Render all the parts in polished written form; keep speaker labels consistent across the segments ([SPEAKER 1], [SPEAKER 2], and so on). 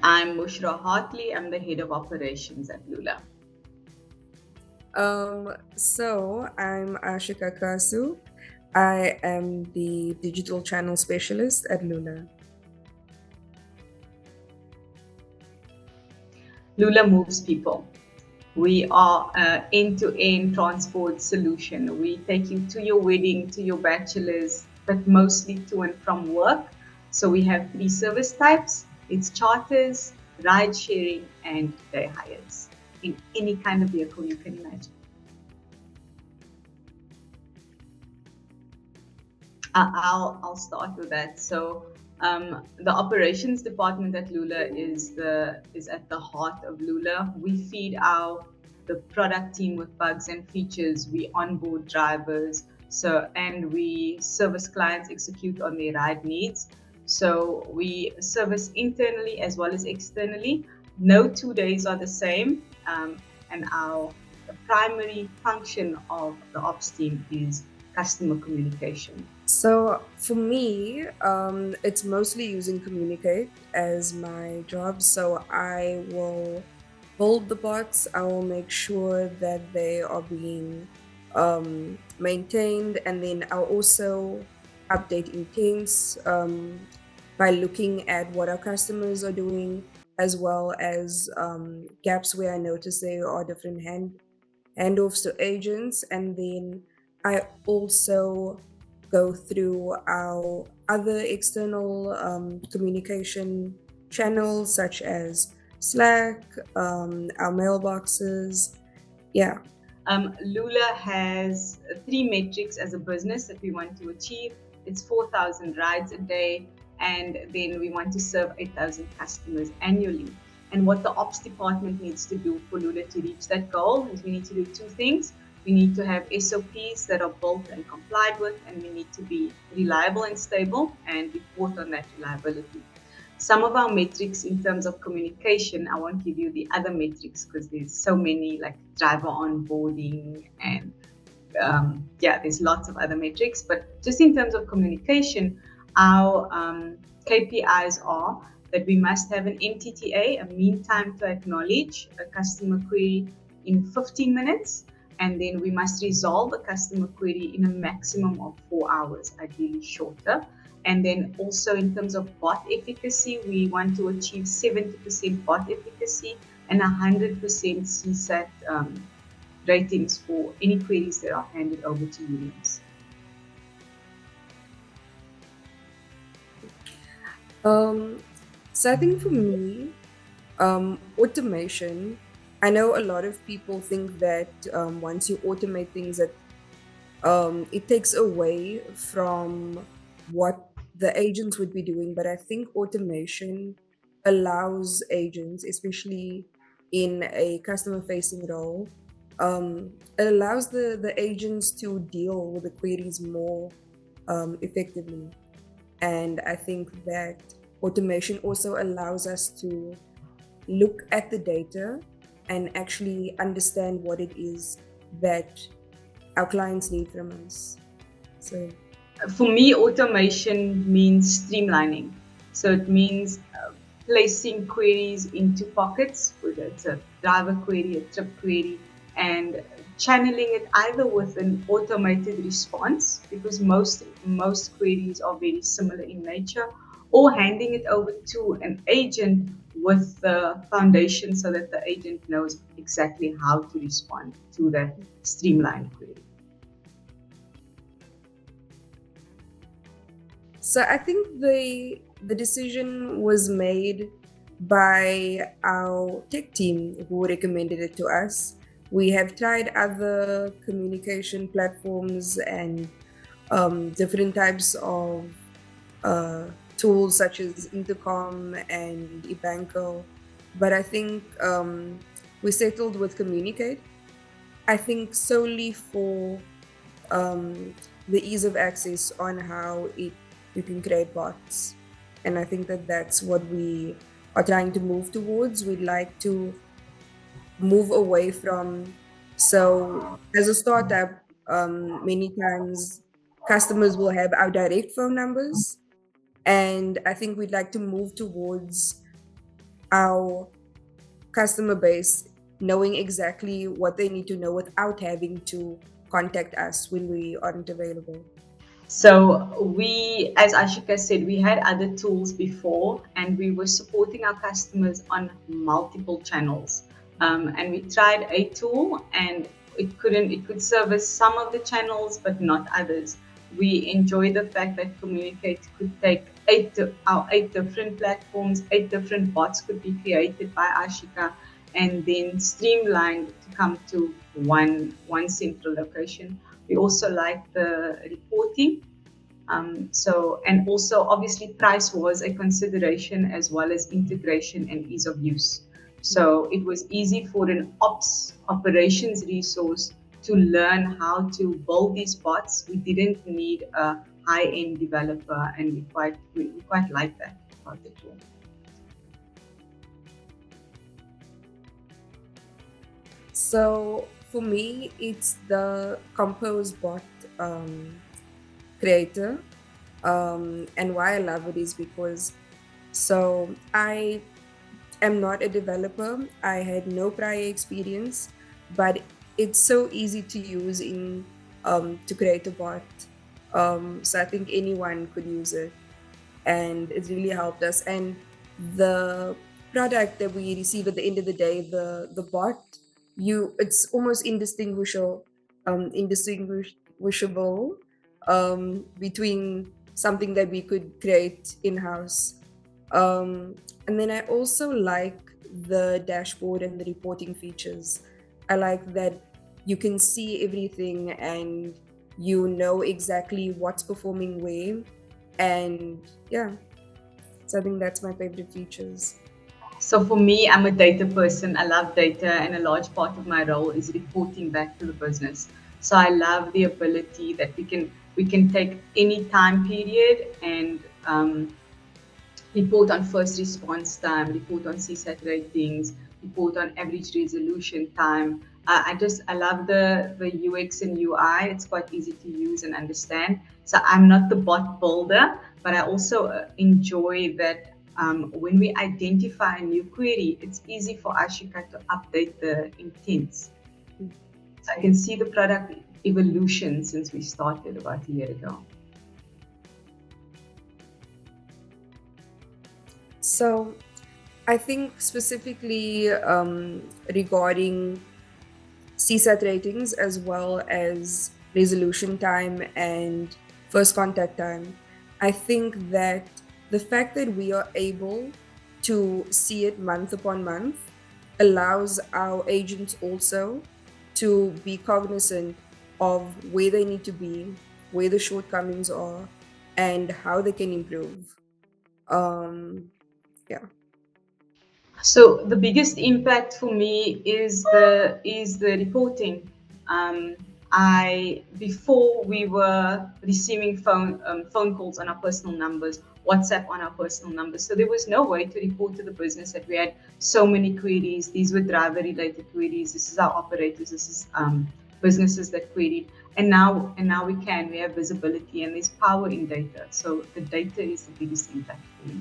[SPEAKER 1] I'm Mushra Hartley. I'm the head of operations at Lula.
[SPEAKER 2] So I'm Asheeqah Kasu. I am the digital channel specialist at Lula.
[SPEAKER 1] Lula moves people. We are an end-to-end transport solution. We take you to your wedding, to your bachelor's, but mostly to and from work. So we have three service types. It's charters, ride sharing, and day hires in any kind of vehicle you can imagine. I'll start with that. So the operations department at Lula is at the heart of Lula. We feed our the product team with bugs and features. We onboard drivers, and we service clients, execute on their ride needs. So we service internally as well as externally. No 2 days are the same, and our the primary function of the ops team is customer communication.
[SPEAKER 2] So for me, it's mostly using Kommunicate as my job. So I will build the bots. I will make sure that they are being maintained, and then I'll also update intents by looking at what our customers are doing, as well as gaps where I notice there are different handoffs to agents, and then I also go through our other external communication channels such as Slack, our mailboxes. Yeah.
[SPEAKER 1] Lula has three metrics as a business that we want to achieve. It's 4,000 rides a day, and then we want to serve 8,000 customers annually. And what the ops department needs to do for Lula to reach that goal is we need to do two things. We need to have SOPs that are built and complied with, and we need to be reliable and stable and report on that reliability. Some of our metrics in terms of communication, I won't give you the other metrics because there's so many, like driver onboarding and there's lots of other metrics. But just in terms of communication, our KPIs are that we must have an MTTA, a mean time to acknowledge a customer query, in 15 minutes. And then we must resolve a customer query in a maximum of 4 hours, ideally shorter. And then also in terms of bot efficacy, we want to achieve 70% bot efficacy and 100% CSAT ratings for any queries that are handed over to humans.
[SPEAKER 2] So I think for me, automation, I know a lot of people think that once you automate things that it takes away from what the agents would be doing, but I think automation allows agents, especially in a customer facing role, it allows the agents to deal with the queries more effectively. And I think that automation also allows us to look at the data and actually understand what it is that our clients need from us. So
[SPEAKER 1] For me, automation means streamlining. So it means placing queries into pockets, whether it's a driver query, a trip query, and channeling it either with an automated response, because most queries are very similar in nature, or handing it over to an agent with the foundation so that the agent knows exactly how to respond to that streamlined query.
[SPEAKER 2] So I think the decision was made by our tech team who recommended it to us. We have tried other communication platforms and different types of tools such as Intercom and Ebanco, but I think we settled with Kommunicate. I think solely for the ease of access on how you can create bots. And I think that that's what we are trying to move towards. We'd like to move away from, so as a startup, many times customers will have our direct phone numbers. And I think we'd like to move towards our customer base knowing exactly what they need to know without having to contact us when we aren't available.
[SPEAKER 1] So we, as Asheeqah said, we had other tools before, and we were supporting our customers on multiple channels. And we tried a tool, and it couldn't. It could service some of the channels, but not others. We enjoy the fact that Kommunicate could take our 8 different platforms, 8 different bots could be created by Asheeqah, and then streamlined to come to one central location. We also like the reporting. And also obviously price was a consideration as well as integration and ease of use. So it was easy for an operations resource to learn how to build these bots. We didn't need a high-end developer, and we quite like that about the tool.
[SPEAKER 2] So for me, it's the Compose bot creator. And why I love it is because I am not a developer. I had no prior experience, but it's so easy to use in to create a bot. So I think anyone could use it, and it really helped us. And the product that we receive at the end of the day, the bot, it's almost indistinguishable between something that we could create in house. And then I also like the dashboard and the reporting features. I like that you can see everything and you know exactly what's performing where. And yeah, so I think that's my favorite features.
[SPEAKER 1] So for me, I'm a data person. I love data, and a large part of my role is reporting back to the business. So I love the ability that we can take any time period and report on first response time, report on CSAT ratings, report on average resolution time. I love the UX and UI. It's quite easy to use and understand. So I'm not the bot builder, but I also enjoy that when we identify a new query, it's easy for Asheeqah to update the intents. So I can see the product evolution since we started about a year ago.
[SPEAKER 2] So I think specifically regarding CSAT ratings as well as resolution time and first contact time, I think that the fact that we are able to see it month upon month allows our agents also to be cognizant of where they need to be, where the shortcomings are, and how they can improve. Um, yeah.
[SPEAKER 1] So the biggest impact for me is the reporting. I before we were receiving phone calls on our personal numbers, WhatsApp on our personal numbers. So there was no way to report to the business that we had so many queries. These were driver related queries. This is our operators. This is businesses that queried. And now we have visibility, and there's power in data. So the data is the biggest impact for me.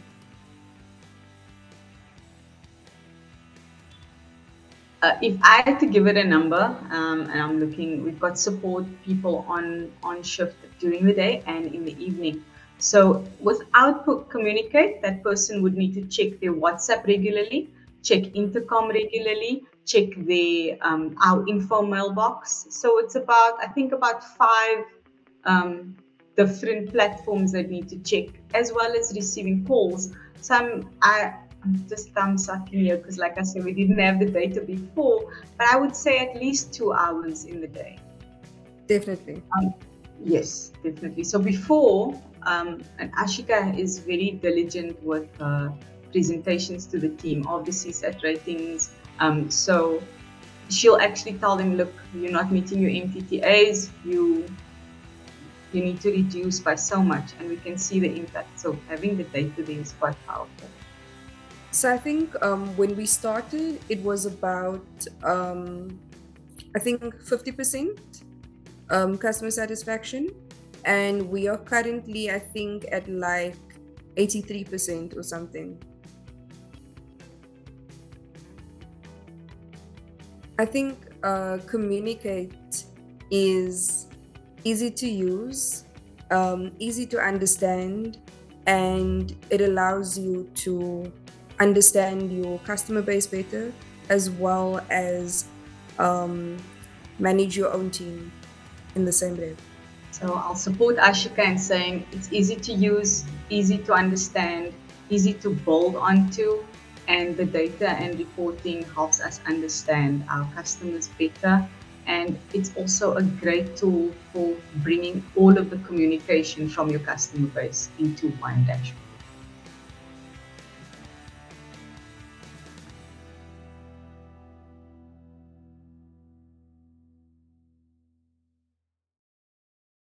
[SPEAKER 1] If I had to give it a number, and I'm looking, we've got support people on shift during the day and in the evening. So without Kommunicate, that person would need to check their WhatsApp regularly, check intercom regularly, check their our info mailbox. So it's about 5 different platforms that need to check, as well as receiving calls. So I'm just thumb sucking here because, like I said, we didn't have the data before, but I would say at least 2 hours in the day.
[SPEAKER 2] Definitely.
[SPEAKER 1] Yes, definitely. So before, and Asheeqah is very diligent with presentations to the team of the CSAT ratings. So she'll actually tell them, look, you're not meeting your MTTAs, you need to reduce by so much, and we can see the impact. So having the data there is quite powerful.
[SPEAKER 2] So I think when we started, it was about I think 50% customer satisfaction, and we are currently I think at like 83% or something. I think Kommunicate is easy to use, easy to understand, and it allows you to understand your customer base better, as well as um, manage your own team in the same day.
[SPEAKER 1] So I'll support Asheeqah in saying it's easy to use, easy to understand, easy to build onto, and the data and reporting helps us understand our customers better. And it's also a great tool for bringing all of the communication from your customer base into one dashboard.